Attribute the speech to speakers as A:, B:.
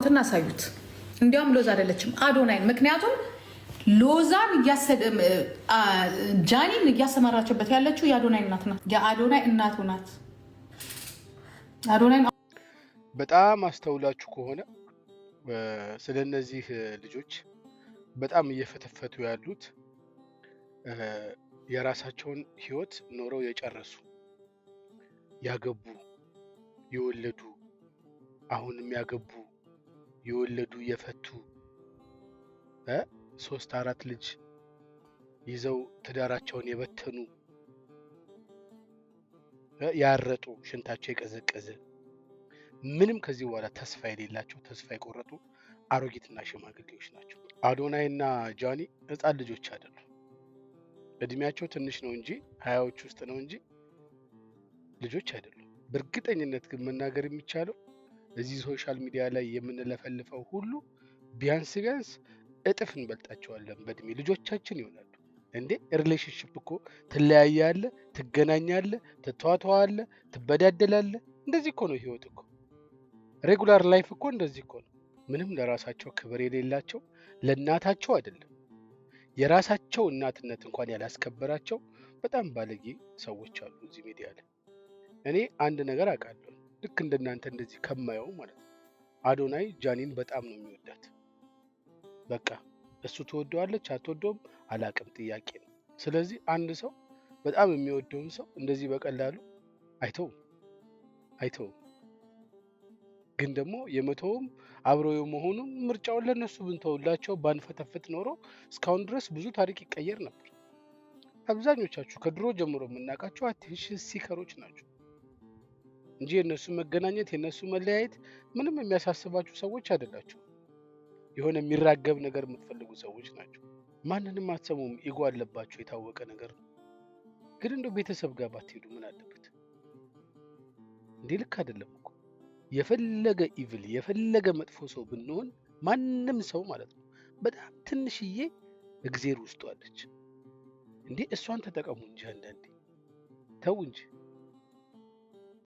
A: እናሳዩት። እንዲያውም ሎዛ አይደለችም አዶናይን። ምክንያቱም ሎዛን ጃኒን እያሰማራችበት ያለችው የአዶናይ እናት ናት። የአዶናይ እናቱ ናት። አዶናይ
B: በጣም አስተውላችሁ ከሆነ ስለነዚህ ልጆች በጣም እየፈተፈቱ ያሉት የራሳቸውን ህይወት ኖረው የጨረሱ ያገቡ የወለዱ አሁንም ያገቡ የወለዱ የፈቱ 3-4 ልጅ ይዘው ትዳራቸውን የበተኑ ያረጡ ሽንታቸው የቀዘቀዘ ምንም ከዚህ በኋላ ተስፋ የሌላቸው ተስፋ የቆረጡ አሮጊትና ሽማግሌዎች ናቸው። አዶናይና ጃኒ ህፃን ልጆች አይደሉም። እድሜያቸው ትንሽ ነው እንጂ 20ዎች ውስጥ ነው እንጂ ልጆች አይደሉም። በእርግጠኝነት ግን መናገር የሚቻለው እዚህ ሶሻል ሚዲያ ላይ የምንለፈልፈው ሁሉ ቢያንስ እጥፍ እንበልጣቸዋለን በእድሜ። ልጆቻችን ይሆናሉ እንዴ። ሪሌሽንሺፕ እኮ ትለያያለህ፣ ትገናኛለህ፣ ትተዋተዋለህ፣ ትበዳደላለህ። እንደዚህ እኮ ነው ህይወት እኮ። ሬጉላር ላይፍ እኮ እንደዚህ እኮ ነው። ምንም ለራሳቸው ክብር የሌላቸው ለእናታቸው አይደለም የራሳቸው እናትነት እንኳን ያላስከበራቸው በጣም ባለጌ ሰዎች አሉ እዚህ ሚዲያ ላይ። እኔ አንድ ነገር አውቃለሁ፣ ልክ እንደናንተ እንደዚህ ከማየው ማለት ነው። አዶናይ ጃኒን በጣም ነው የሚወዳት። በቃ እሱ ትወደዋለች አትወደውም አላቅም፣ ጥያቄ ነው። ስለዚህ አንድ ሰው በጣም የሚወደውን ሰው እንደዚህ በቀላሉ አይተውም። ግን ደግሞ የመተውም አብረው የመሆኑን ምርጫውን ለነሱ ብንተውላቸው ባንፈተፍት ኖሮ እስካሁን ድረስ ብዙ ታሪክ ይቀየር ነበር። አብዛኞቻችሁ ከድሮ ጀምሮ የምናውቃቸው አቴንሽን ሲከሮች ናቸው እንጂ የነሱ መገናኘት የነሱ መለያየት ምንም የሚያሳስባችሁ ሰዎች አይደላችሁ። የሆነ የሚራገብ ነገር የምትፈልጉ ሰዎች ናቸው። ማንንም አትሰሙም። ኢጎ አለባችሁ፣ የታወቀ ነገር ነው። ግን እንደው ቤተሰብ ጋር ባትሄዱ ምን አለበት እንዴ? ልክ አይደለም እኮ። የፈለገ ኢቪል የፈለገ መጥፎ ሰው ብንሆን ማንም ሰው ማለት ነው በጣም ትንሽዬ እግዜር ውስጥ አለች እንዴ። እሷን ተጠቀሙ እንጂ አንዳንዴ ተው እንጂ።